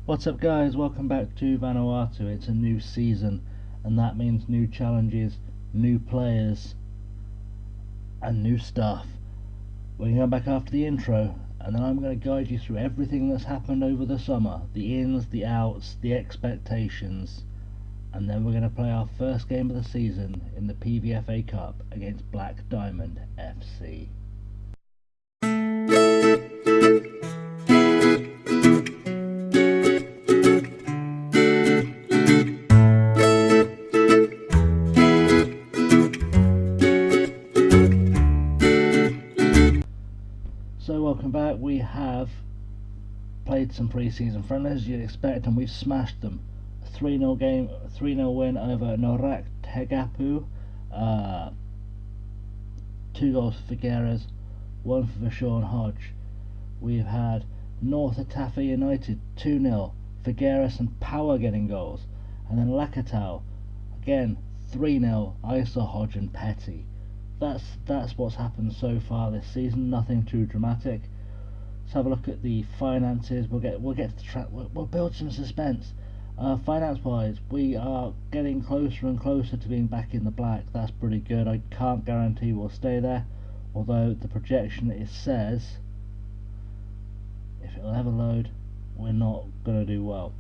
What's up guys, welcome back to Vanuatu. It's a new season and that means new challenges, new players and new stuff. We're going to go back after the intro and then I'm going to guide you through everything that's happened over the summer, the ins, the outs, the expectations, and then we're going to play our first game of the season in the PVFA Cup against Black Diamond FC. So welcome back. We have played some pre-season friendlies as you'd expect, and we've smashed them. A 3-0 game, a 3-0 win over Norak Tegapu, 2 goals for Figueres, 1 for Vashon Hodge. We've had North Atafa United 2-0, Figueres and Power getting goals, and then Lakatau again 3-0, Isa, Hodge and Petty. That's what's happened so far this season. Nothing too dramatic. Let's have a look at the finances. We'll get to we'll build some suspense. Finance-wise, we are getting closer and closer to being back in the black. That's pretty good. I can't guarantee we'll stay there, although the projection it says, if it'll ever load, we're not going to do well.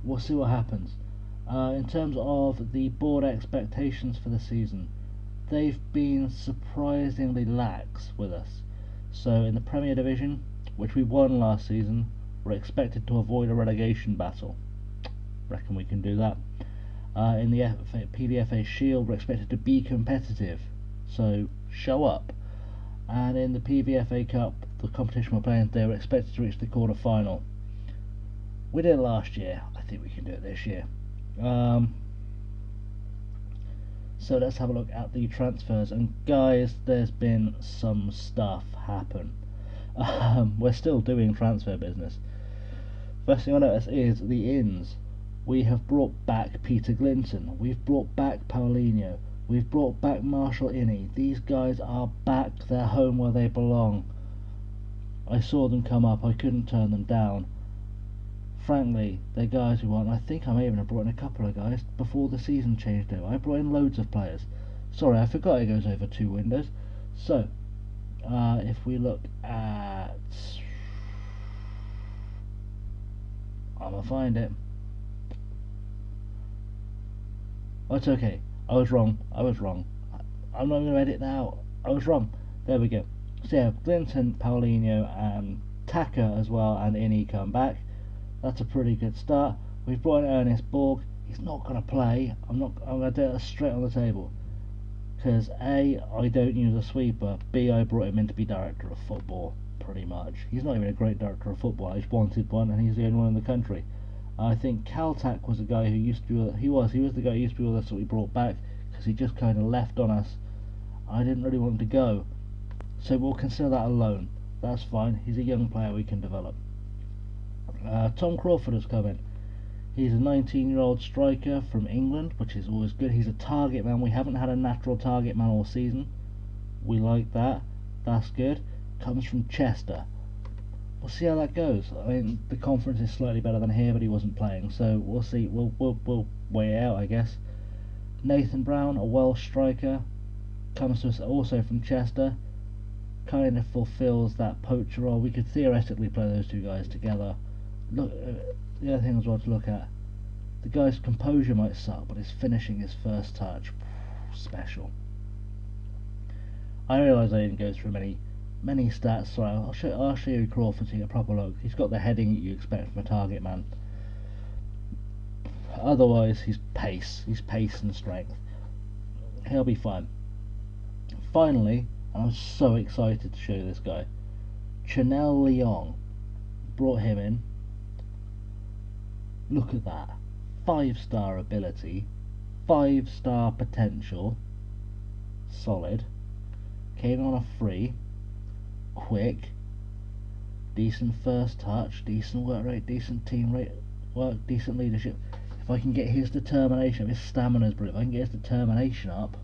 We'll see what happens. In terms of the board expectations for the season, they've been surprisingly lax with us. So in the Premier Division, which we won last season, we're expected to avoid a relegation battle. Reckon we can do that. In the PVFA Shield, we're expected to be competitive, so show up. And in the PVFA Cup, the competition we're playing today, we're expected to reach the quarter final. We did it last year. I think we can do it this year. So let's have a look at the transfers, and guys, there's been some stuff happen. We're still doing transfer business. First thing I notice is the ins. We have brought back Peter Glinton, we've brought back Paulinho, we've brought back Marshall Innie. These guys are back, they're home where they belong. I saw them come up, I couldn't turn them down. Frankly, they're guys we want. I think I may even have brought in a couple of guys before the season changed over. I brought in loads of players. Sorry, I forgot it goes over 2 windows. So, if we look at... I'm going to find it. Oh, it's okay. I was wrong. I'm not going to edit that out. I was wrong. There we go. So yeah, Glinton, Paulinho and Taka as well, and Innie come back. That's a pretty good start. We've brought in Ernest Borg. He's not going to play. I'm going to do it straight on the table. Because A, I don't use a sweeper. B, I brought him in to be director of football, pretty much. He's not even a great director of football. I just wanted one, and he's the only one in the country. I think Caltac was the guy who used to be with, he was the guy who used to be with us that we brought back, because he just kind of left on us. I didn't really want him to go. So we'll consider that a loan. That's fine. He's a young player we can develop. Tom Crawford has come in. He's a 19-year-old striker from England, which is always good. He's a target man. We haven't had a natural target man all season. We like that. That's good. Comes from Chester. We'll see how that goes. I mean, the conference is slightly better than here, but he wasn't playing, so we'll see. We'll weigh it out, I guess. Nathan Brown, a Welsh striker, comes to us also from Chester. Kind of fulfills that poacher role. We could theoretically play those 2 guys together. Look, the other thing as well to look at, the guy's composure might suck, but his finishing, his first touch, special. I realise I didn't go through many stats, so I'll show you Crawford to get a proper look. He's got the heading that you expect from a target man. Otherwise, he's pace and strength. He'll be fine. Finally, and I'm so excited to show you this guy, Chanel Leong. Brought him in. Look at that. 5-star ability, 5-star potential, solid. Came on a free, quick, decent first touch, decent work rate, decent team rate, decent leadership. If I can get his determination, his stamina's brilliant. If I can get his determination up,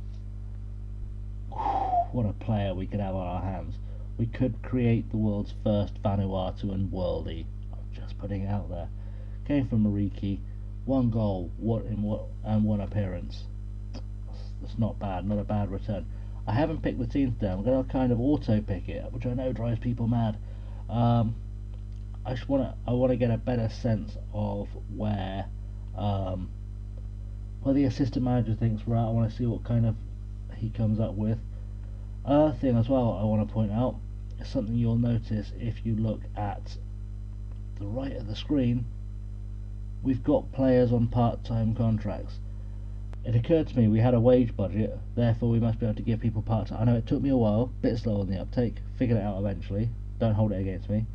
what a player we could have on our hands. We could create the world's first Vanuatu and worldie. I'm just putting it out there. Came from Mariki, 1 goal, and 1 appearance. That's not bad, not a bad return. I haven't picked the team today. I'm going to kind of auto pick it, which I know drives people mad. I want to get a better sense of where the assistant manager thinks we're at. I want to see what kind of he comes up with. Other thing as well I want to point out is something you'll notice if you look at the right of the screen. We've got players on part-time contracts. It occurred to me we had a wage budget, therefore we must be able to give people part-time. I know it took me a while, bit slow on the uptake, figured it out eventually, don't hold it against me.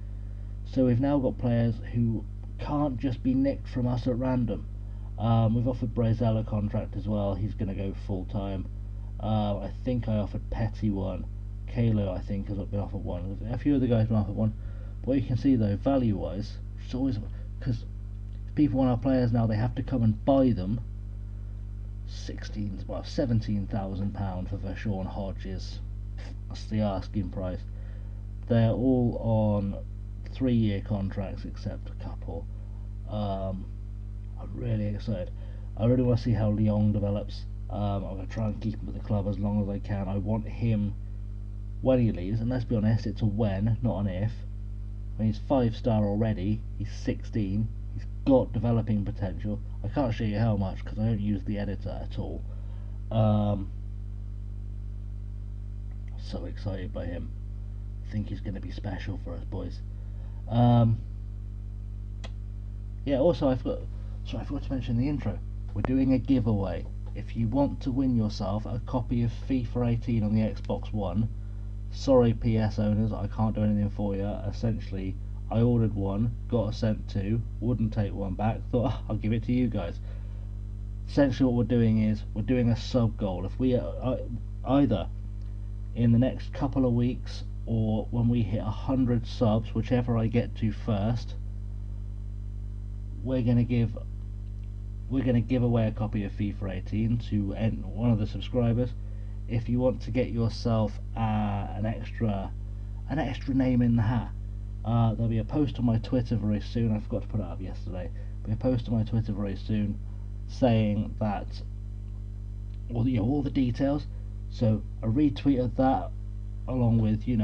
So we've now got players who can't just be nicked from us at random. We've offered Brazell a contract as well, he's going to go full-time. I think I offered Petty one, Kalo I think has been offered one, a few other guys have been offered one. But what you can see though, value-wise, it's always, because people want our players now, they have to come and buy them. £17,000 for Vershawn Hodges. That's the asking price. They're all on 3-year contracts except a couple. I'm really excited. I really want to see how Lyon develops. I'm going to try and keep him with the club as long as I can. I want him when he leaves, and let's be honest, it's a when, not an if. When he's 5-star already, he's 16. He's got developing potential. I can't show you how much because I don't use the editor at all. So excited by him. I think he's going to be special for us boys. Yeah, also I forgot to mention in the intro, we're doing a giveaway. If you want to win yourself a copy of FIFA 18 on the Xbox One, sorry PS owners, I can't do anything for you. Essentially, I ordered one, got sent 2, wouldn't take one back, thought I'll give it to you guys. Essentially what we're doing is, we're doing a sub goal. If we either in the next couple of weeks or when we hit 100 subs, whichever I get to first, we're going to give away a copy of FIFA 18 to one of the subscribers. If you want to get yourself an extra name in the hat, there'll be a post on my Twitter very soon. I forgot to put it up yesterday. There'll be a post on my Twitter very soon saying that all the details. So a retweet of that, along with your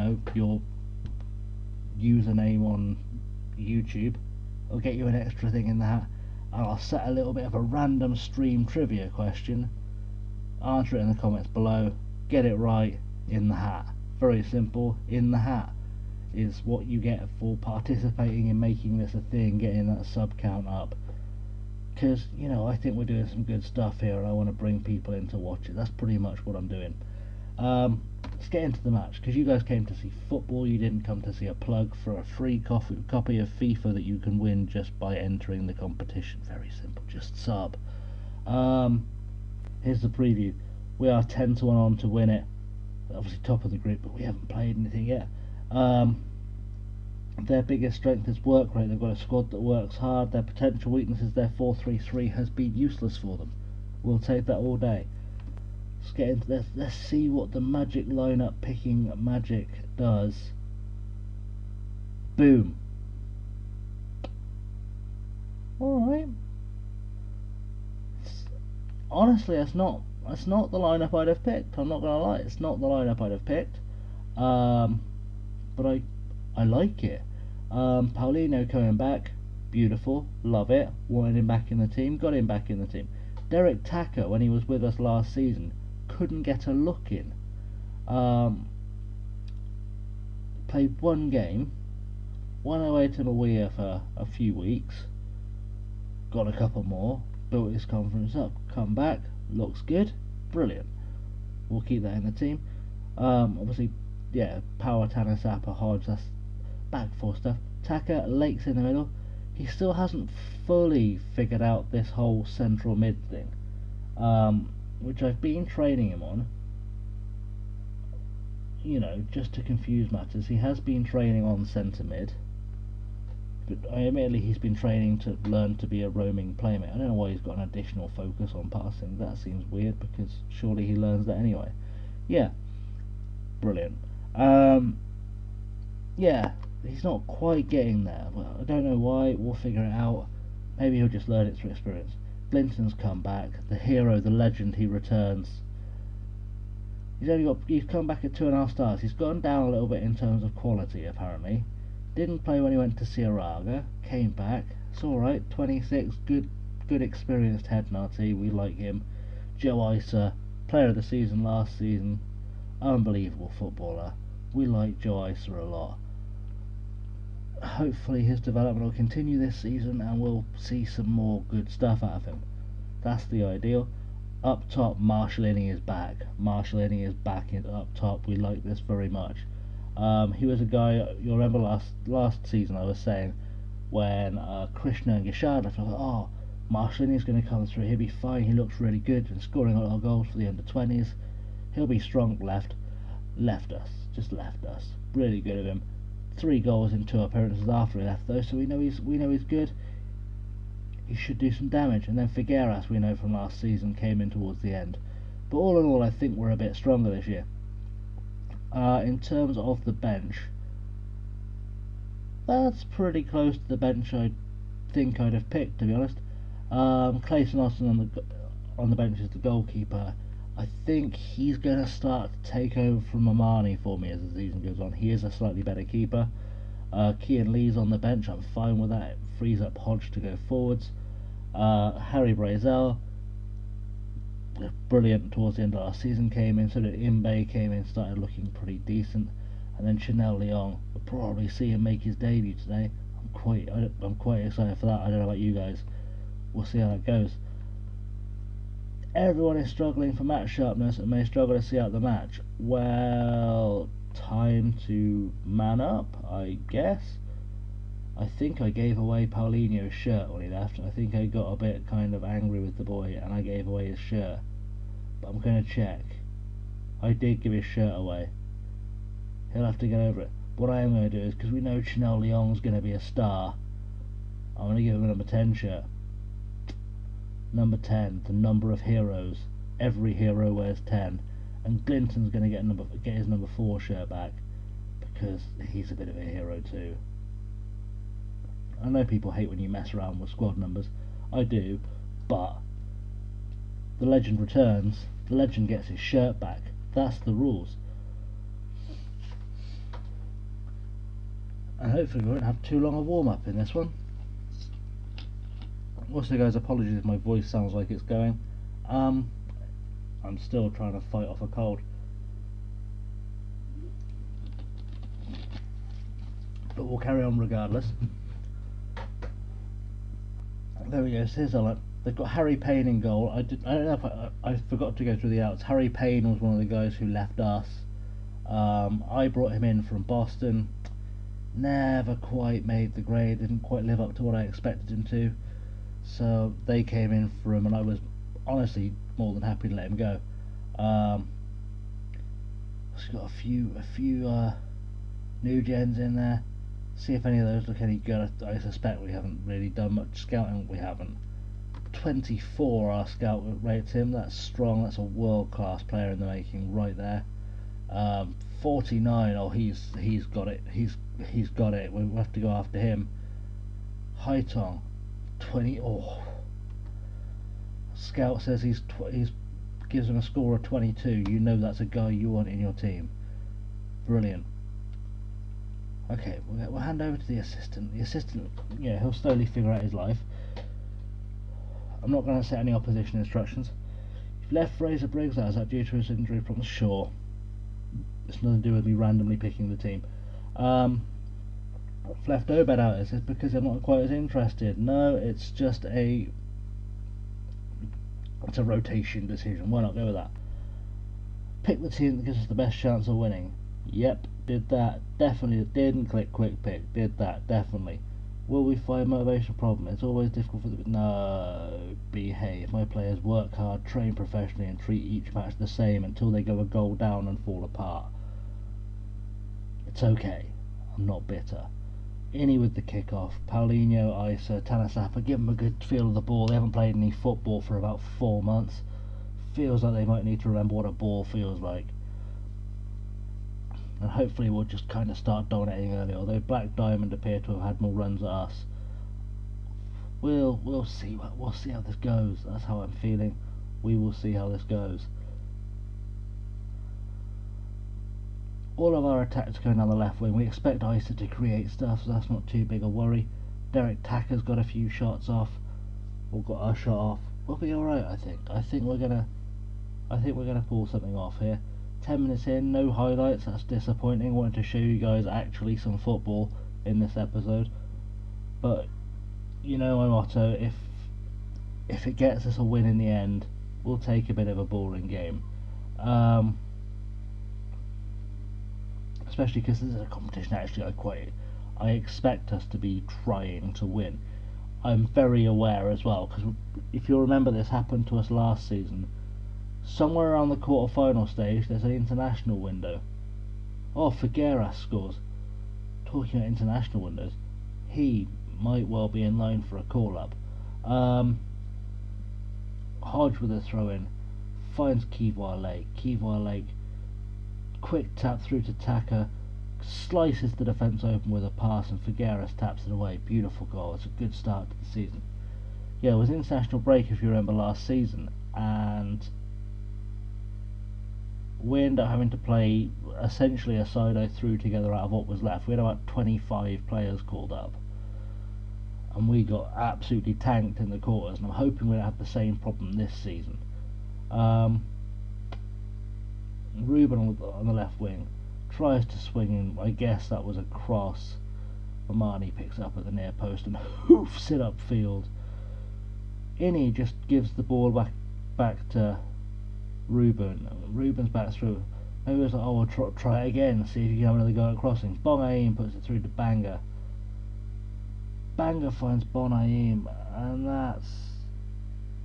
username on YouTube, will get you an extra thing in the hat. And I'll set a little bit of a random stream trivia question. Answer it in the comments below. Get it right, in the hat. Very simple. In the hat is what you get for participating in making this a thing, getting that sub count up. Because I think we're doing some good stuff here, and I want to bring people in to watch it. That's pretty much what I'm doing. Let's get into the match, because you guys came to see football. You didn't come to see a plug for a free copy of FIFA that you can win just by entering the competition. Very simple, just sub. Here's the preview. We are 10-1 on to win it. Obviously top of the group, but we haven't played anything yet. Their biggest strength is work rate. They've got a squad that works hard. Their potential weaknesses, their 4-3-3 has been useless for them. We'll take that all day. Let's get into this. Let's see what the magic lineup picking magic does. Boom. Alright. Honestly, that's not the lineup I'd have picked. I'm not gonna lie, it's not the lineup I'd have picked. But I like it. Paulinho coming back, beautiful, love it. Wanted him back in the team, got him back in the team. Derek Tacker, when he was with us last season, couldn't get a look in. Played one game, went away to Mawia for a few weeks, got a couple more, built his confidence up, come back, looks good, brilliant. We'll keep that in the team. Obviously, yeah, Power, Tanner, Sapper, Hodge, that's back four stuff. Tacker, Lakes in the middle. He still hasn't fully figured out this whole central mid thing, which I've been training him on, just to confuse matters. He has been training on centre mid, but admittedly he's been training to learn to be a roaming playmate. I don't know why he's got an additional focus on passing. That seems weird, because surely he learns that anyway. Yeah, brilliant. Yeah, he's not quite getting there. Well, I don't know why. We'll figure it out. Maybe he'll just learn it through experience. Glinton's come back, the hero, the legend, he returns. He's come back at 2.5 stars. He's gone down a little bit in terms of quality apparently. Didn't play when he went to Ciaraga, came back. It's alright, 26, good experienced head in our team, we like him. Joe Isa, player of the season last season, unbelievable footballer. We like Joe Isa a lot. Hopefully his development will continue this season and we'll see some more good stuff out of him. That's the ideal. Up top, Marshallini is back. Marshallini is back up top. We like this very much. He was a guy, you'll remember last season I was saying when Krishna and Gishad left, I thought, oh, Marshallini's going to come through, he'll be fine, he looks really good and scoring a lot of goals for the under-20s. He'll be strong. Left us. Really good of him. 3 goals in 2 appearances after he left though, so we know he's good. He should do some damage. And then Figueras, we know from last season, came in towards the end. But all in all, I think we're a bit stronger this year. In terms of the bench, that's pretty close to the bench I think I'd have picked, to be honest. Clayton Austin on the bench is the goalkeeper. I think he's going to start to take over from Amani for me as the season goes on. He is a slightly better keeper. Kean Lee's on the bench, I'm fine with that. It frees up Hodge to go forwards. Harry Brazel, brilliant towards the end of last season, came in. So did Imbe, came in, started looking pretty decent. And then Chanel Leong, we'll probably see him make his debut today. I'm quite excited for that. I don't know about you guys. We'll see how that goes. Everyone is struggling for match sharpness and may struggle to see out the match. Well, time to man up, I guess. I think I gave away Paulinho's shirt when he left. I think I got a bit kind of angry with the boy and I gave away his shirt. But I'm going to check. I did give his shirt away. He'll have to get over it. What I am going to do is, because we know Chanel Leong's going to be a star, I'm going to give him a number 10 shirt. Number 10, the number of heroes. Every hero wears 10. And Glinton's going to get his number 4 shirt back, because he's a bit of a hero too. I know people hate when you mess around with squad numbers. I do, but the legend returns. The legend gets his shirt back. That's the rules. And hopefully we won't have too long a warm-up in this one. Also guys, apologies if my voice sounds like it's going. I'm still trying to fight off a cold. But we'll carry on regardless. There we go, so here's our, they've got Harry Payne in goal. I don't know if I forgot to go through the outs. Harry Payne was one of the guys who left us. I brought him in from Boston. Never quite made the grade, didn't quite live up to what I expected him to. So they came in for him and I was honestly more than happy to let him go. It's got a few new gens in there. See if any of those look any good. I suspect we haven't really done much scouting. We haven't. 24 our scout rates him. That's strong. That's a world class player in the making right there. 49. Oh, he's got it. He's got it. We'll have to go after him. Haitong, 20. Oh, scout says he's gives him a score of 22. You know that's a guy you want in your team. Brilliant. Okay, we'll hand over to the assistant. The assistant, yeah, he'll slowly figure out his life. I'm not going to set any opposition instructions. You've left Fraser Briggs out. Is that due to his injury problems? Sure. It's nothing to do with me randomly picking the team. I've left Obed out. Is it because I'm not quite as interested? No, it's just it's a rotation decision. Why not go with that? Pick the team that gives us the best chance of winning. Yep, did that. Definitely didn't click quick pick. Did that, definitely. Will we find motivation problem? It's always difficult for the... No, behave. My players work hard, train professionally and treat each match the same until they go a goal down and fall apart. It's okay. I'm not bitter. Inni with the kick-off. Paulinho, Isa, Tanasafa, give them a good feel of the ball. They haven't played any football for about 4 months. Feels like they might need to remember what a ball feels like. And hopefully we'll just kind of start dominating early, although Black Diamond appear to have had more runs at us. we'll see how this goes. That's how I'm feeling. We will see how this goes. All of our attacks going down the left wing. We expect Isa to create stuff, so that's not too big a worry. Derek Tacker's got a few shots off, or got a shot off. We'll be all right, I think. I think we're gonna pull something off here. 10 minutes in, no highlights. That's disappointing. Wanted to show you guys actually some football in this episode, but you know my motto: if it gets us a win in the end, we'll take a bit of a boring game. Especially because this is a competition actually I expect us to be trying to win. I'm very aware as well, because if you remember, this happened to us last season. Somewhere around the quarter-final stage there's an international window. Oh, Figueras scores. Talking about international windows, he might well be in line for a call-up. Hodge with a throw-in, finds Kivoire Lake, quick tap through to Taka, slices the defence open with a pass, and Figueras taps it away. Beautiful goal. It's a good start to the season. Yeah, it was international break if you remember last season, and we ended up having to play essentially a side I threw together out of what was left. We had about 25 players called up, and we got absolutely tanked in the quarters, and I'm hoping we don't have the same problem this season. Ruben on the left wing tries to swing in. I guess that was a cross. Omani picks up at the near post and hoofs it upfield. Inni just gives the ball back to Ruben. Ruben's back through. Maybe it's like, oh, we'll try it again, see if you can have another go at crossing. Bonaim puts it through to Banga. Banga finds Bonaim, and that's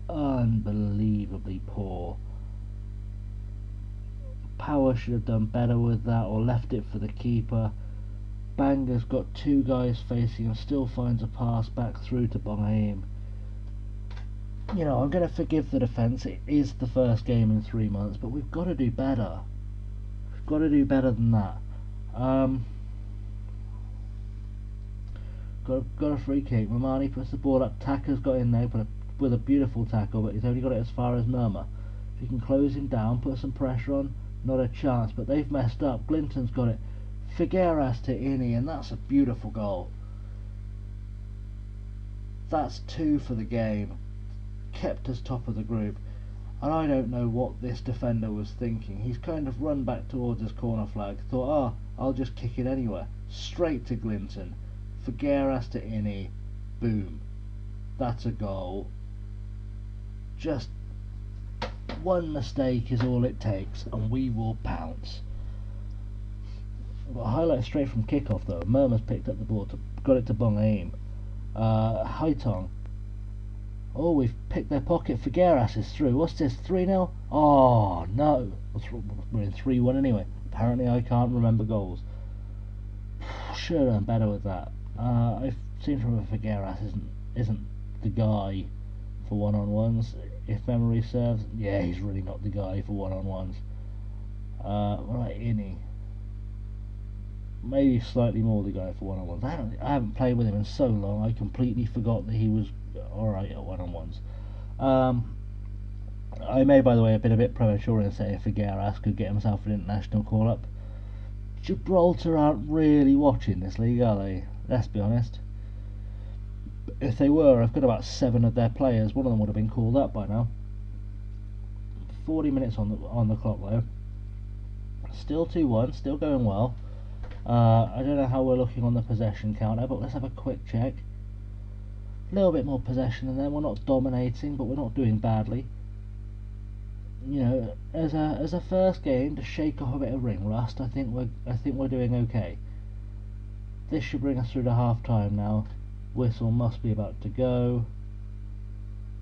unbelievably poor. Power should have done better with that, or left it for the keeper. Banga's got two guys facing him, still finds a pass back through to Bonaim. You know, I'm going to forgive the defence. It is the first game in 3 months, but we've got to do better. We've got to do better than that. Got a free kick. Mamani puts the ball up. Taka's got in there with a beautiful tackle, but he's only got it as far as Murmur. If you can close him down, put some pressure on, not a chance, but they've messed up. Glinton's got it. Figueras to Inni, and that's a beautiful goal. That's 2 for the game. Kept us top of the group, and I don't know what this defender was thinking. He's kind of run back towards his corner flag, thought, I'll just kick it anywhere. Straight to Glinton. Figueras to Inni. Boom. That's a goal. Just one mistake is all it takes, and we will pounce. Got a highlight straight from kickoff though. Murmur's picked up the ball, got it to Bonaim. Haitong. Oh, we've picked their pocket. Figueras is through. What's this? 3-0? Oh no, we're in 3-1 anyway. Apparently I can't remember goals. Should have done better with that. I seem to remember Figueras isn't the guy for one-on-ones, if memory serves. Yeah, he's really not the guy for one-on-ones. Right, Inni. Maybe slightly more the guy for one-on-ones. I haven't played with him in so long, I completely forgot that he was alright at one-on-ones. I may, by the way, have been a bit premature in saying Figueras could get himself an international call-up. Gibraltar aren't really watching this league, are they? Let's be honest. If they were, I've got about 7 of their players. One of them would have been called up by now. 40 minutes on the clock though. Still 2-1, still going well. I don't know how we're looking on the possession counter, but let's have a quick check. A little bit more possession than them. We're not dominating, but we're not doing badly. You know, as a first game to shake off a bit of ring rust, I think we're doing okay. This should bring us through to half time now. Whistle must be about to go.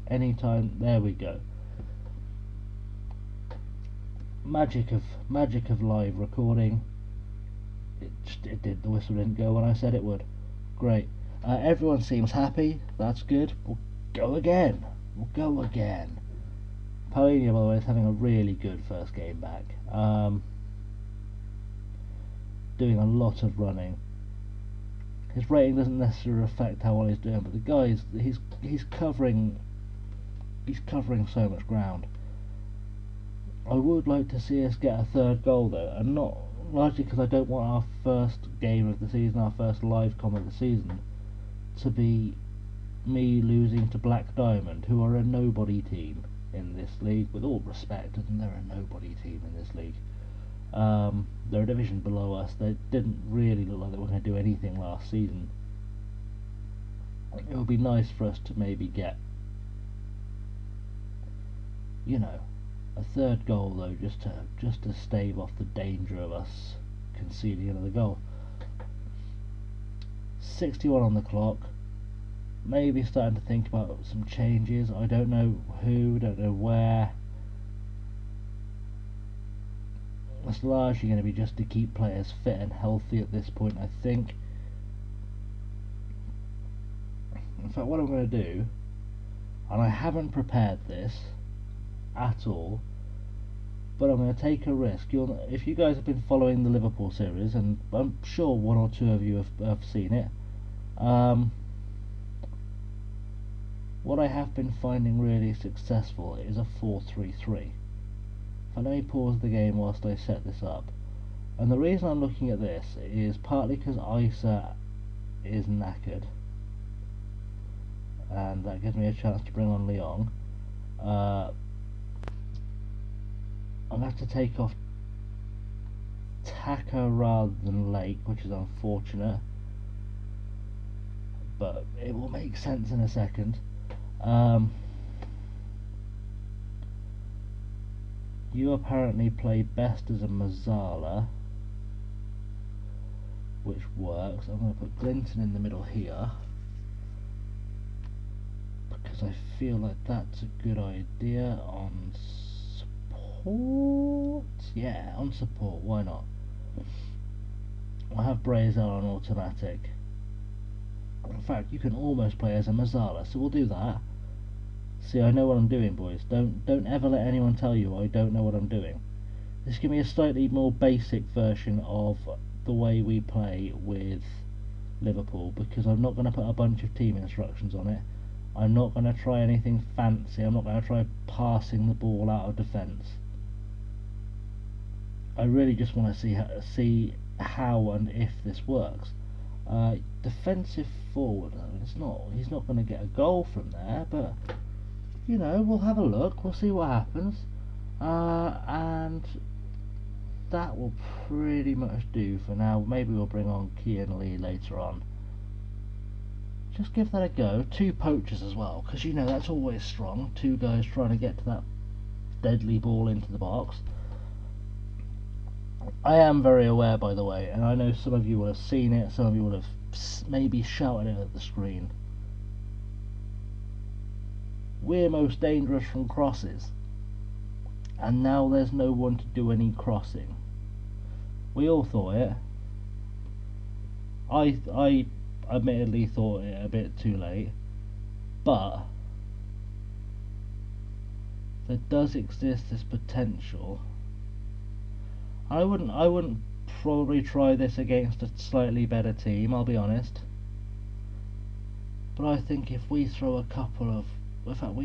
Anytime. There we go. Magic of live recording. It did. The whistle didn't go when I said it would. Great. Everyone seems happy. That's good. We'll go again. Paulinho, by the way, is having a really good first game back. Doing a lot of running. his rating doesn't necessarily reflect how well he's doing, but the guy he's covering so much ground. I would like to see us get a third goal though, and not largely because I don't want our first game of the season, our first live com of the season, to be me losing to Black Diamond, who are a nobody team in this league. With all respect, and they're a nobody team in this league. They're a division below us. They didn't really look like they were going to do anything last season. It would be nice for us to maybe get, you know, a third goal though, just to stave off the danger of us conceding another goal. 61 on the clock. Maybe starting to think about some changes. I don't know who, don't know where. It's largely going to be just to keep players fit and healthy at this point, I think. In fact, what I'm going to do, and I haven't prepared this at all, but I'm going to take a risk. If you guys have been following the Liverpool series, and I'm sure one or two of you have seen it, what I have been finding really successful is a 4-3-3. Let me pause the game whilst I set this up. And the reason I'm looking at this is partly because Isa is knackered, and that gives me a chance to bring on Leon. I'm going to have to take off Taka rather than Lake, which is unfortunate, but it will make sense in a second. You apparently play best as a Mazzala, which works. I'm going to put Glinton in the middle here, because I feel like that's a good idea. On support? Yeah, on support, why not? I'll have Brazel on automatic. In fact, you can almost play as a Mazzala, so we'll do that. See, I know what I'm doing, boys. Don't ever let anyone tell you I don't know what I'm doing. This gives me a slightly more basic version of the way we play with Liverpool, because I'm not going to put a bunch of team instructions on it. I'm not going to try anything fancy. I'm not going to try passing the ball out of defence. I really just want to see how and if this works. Defensive forward, he's not going to get a goal from there, but you know, we'll have a look, we'll see what happens, and that will pretty much do for now. Maybe we'll bring on Kian Lee later on. Just give that a go. 2 poachers as well, because you know that's always strong. 2 guys trying to get to that deadly ball into the box. I am very aware, by the way, and I know some of you will have seen it, some of you will have maybe shouted it at the screen. We're most dangerous from crosses, and now there's no one to do any crossing. We all thought it. I admittedly thought it a bit too late, but there does exist this potential. I wouldn't probably try this against a slightly better team, I'll be honest. But I think if we throw a couple of, in fact,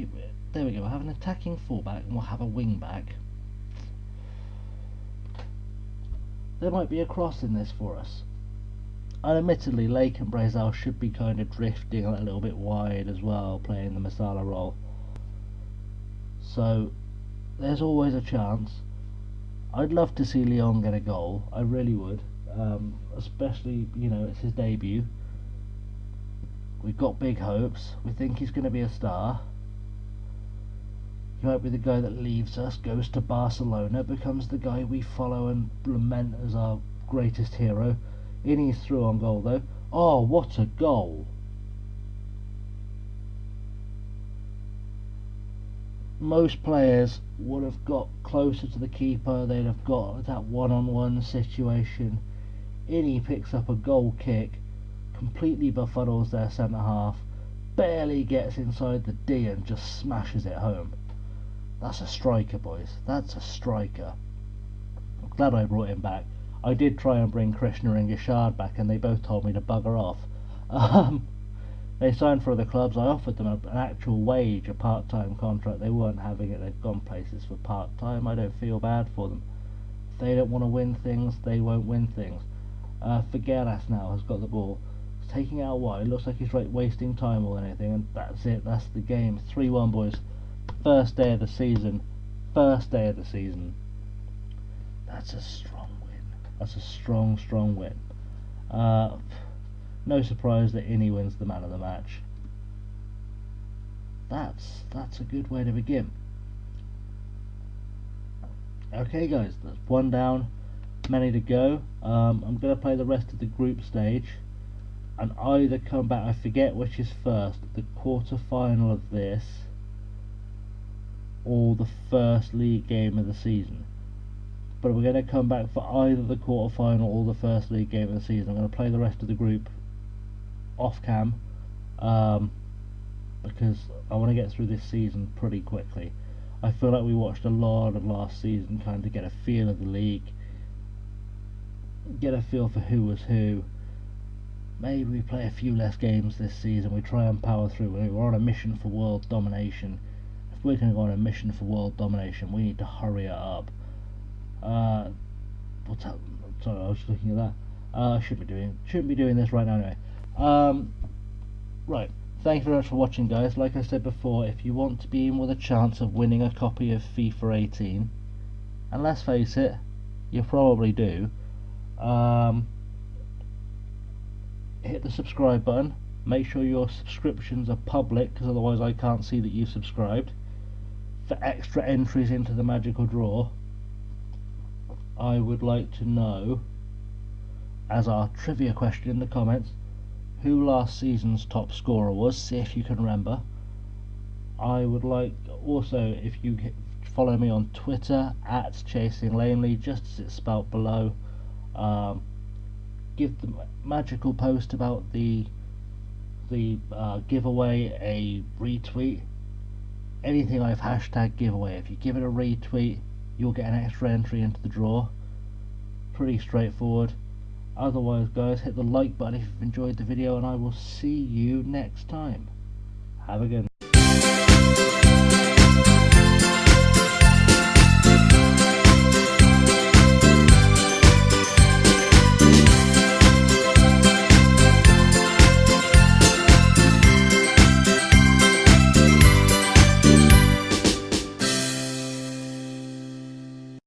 there we go. We'll have an attacking fullback and we'll have a wing back. There might be a cross in this for us. And admittedly, Lake and Brazel should be kind of drifting a little bit wide as well, playing the Masala role. So there's always a chance. I'd love to see Leon get a goal. I really would. Especially, you know, it's his debut. We've got big hopes. We think he's going to be a star. He might be the guy that leaves us, goes to Barcelona, becomes the guy we follow and lament as our greatest hero. He's through on goal though. Oh, what a goal! Most players would have got closer to the keeper. They'd have got that one-on-one situation. Ini picks up a goal kick, completely befuddles their centre half, barely gets inside the D and just smashes it home. That's a striker, boys. That's a striker. I'm glad I brought him back. I did try and bring Krishna and Gishard back, and they both told me to bugger off. They signed for other clubs. I offered them an actual wage, a part-time contract. They weren't having it. They've gone places for part-time. I don't feel bad for them. If they don't want to win things, they won't win things. Figueras now has got the ball. He's taking out wide. Looks like he's wasting time more than anything, and that's it. That's the game. 3-1, boys. First day of the season. First day of the season. That's a strong win. That's a strong win. No surprise that Innie wins the man of the match. That's a good way to begin. Okay, guys, that's one down, many to go. I'm going to play the rest of the group stage and either come back, I forget which is first, the quarter final of this or the first league game of the season. But we're going to come back for either the quarter final or the first league game of the season. I'm going to play the rest of the group off cam because I want to get through this season pretty quickly. I feel like we watched a lot of last season, kind of get a feel of the league, get a feel for who was who. Maybe we play a few less games this season. We try and power through. We're on a mission for world domination. If we're going to go on a mission for world domination, we need to hurry it up. What's up? Sorry, I was just looking at that. I shouldn't be doing this right now anyway. Right. Thank you very much for watching, guys. Like I said before, if you want to be in with a chance of winning a copy of FIFA 18, and let's face it, you probably do, hit the subscribe button. Make sure your subscriptions are public, because otherwise I can't see that you've subscribed. For extra entries into the magical draw, I would like to know, as our trivia question in the comments, who last season's top scorer was. See if you can remember. I would like also if you follow me on Twitter at ChasingLamely, just as it's spelt below. Give the magical post about the giveaway a retweet. Anything I've hashtag giveaway, if you give it a retweet, you'll get an extra entry into the draw. Pretty straightforward. Otherwise, guys, hit the like button if you've enjoyed the video, and I will see you next time. Have a good one.